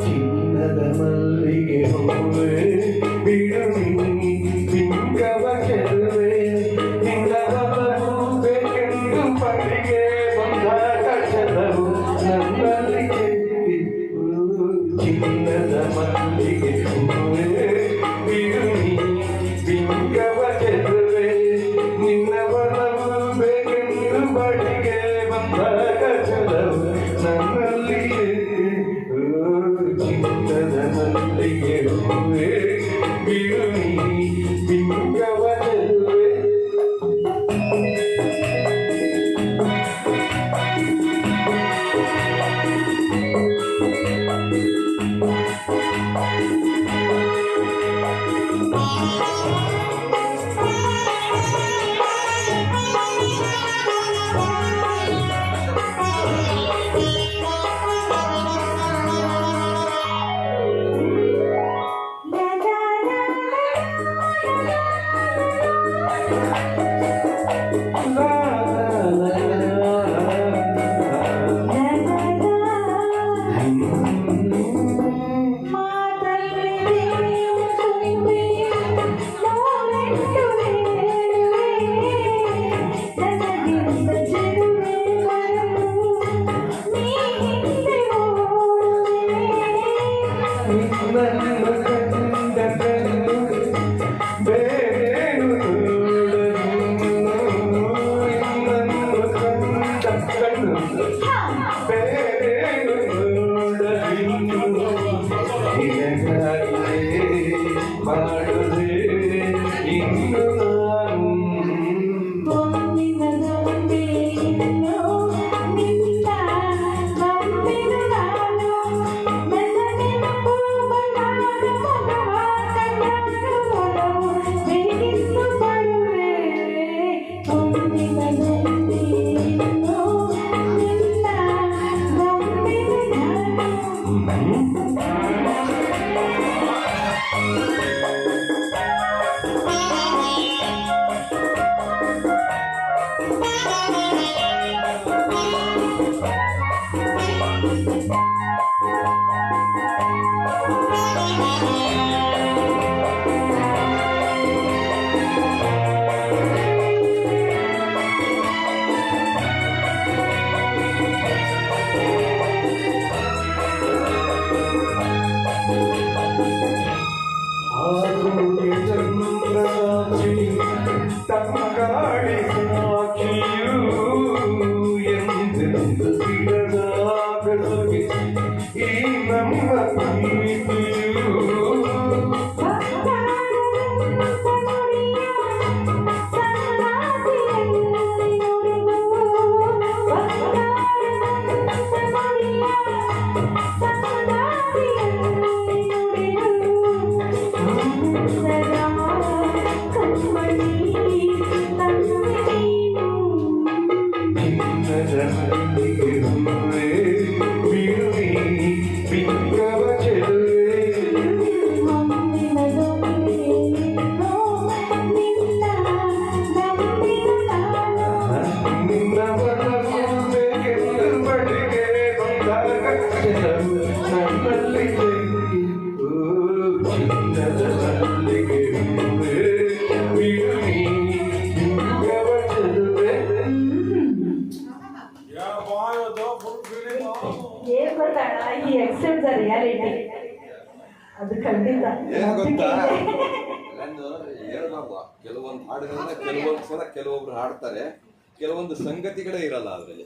ಚಿನ್ನದ ಮಲ್ಲಿಗೆ ಹೂವೆ ಬಿಡುನಿ ಪಿಂಗವ ಚೆಲುವೆ ನಿನ್ನವನು ಬೇಕೆಂದು ಪಡಿಗೆ ಬಂದ ಕಚಲವು ನನ್ನಲ್ಲಿ ಚಿನ್ನದ ಮಲ್ಲಿಗೆ ಹೂವೆ ಬಿಡುನಿ ಪಿಂಗವ ಚೆಲುವೆ ನಿನ್ನವನು ಬೇಕೆಂದು ಪಡಿಗೆ ಬಂದ ಕಚಲವು ನನ್ನಲ್ಲಿ ಚಿನ್ನದ ಮಲ್ಲಿಗೆ ಹೂವೆ ಬಿಡುನಿ ಪಿಂಗವ ಚೆಲುವೆ ತಂಗಾಳಿ ಸಾಕ್ಷಿಯು ಎಂದೆಂದು ಬಿಡದಾಗಲುಗೆ ಈ ನಮ್ಮ ಪ್ರೀತಿಯು ಈ ಎಕ್ಸೆಪ್ಟ್ ದ ರಿಯಾಲಿಟಿ ಅದು ಖಂಡಿತ ಕೆಲವೊಂದು ಹಾಡುಗಳನ್ನ ಕೆಲವೊಂದು ಸಲ ಕೆಲವೊಬ್ರು ಹಾಡ್ತಾರೆ, ಕೆಲವೊಂದು ಸಂಗತಿಗಳೇ ಇರಲ್ಲ ಅದರಲ್ಲಿ.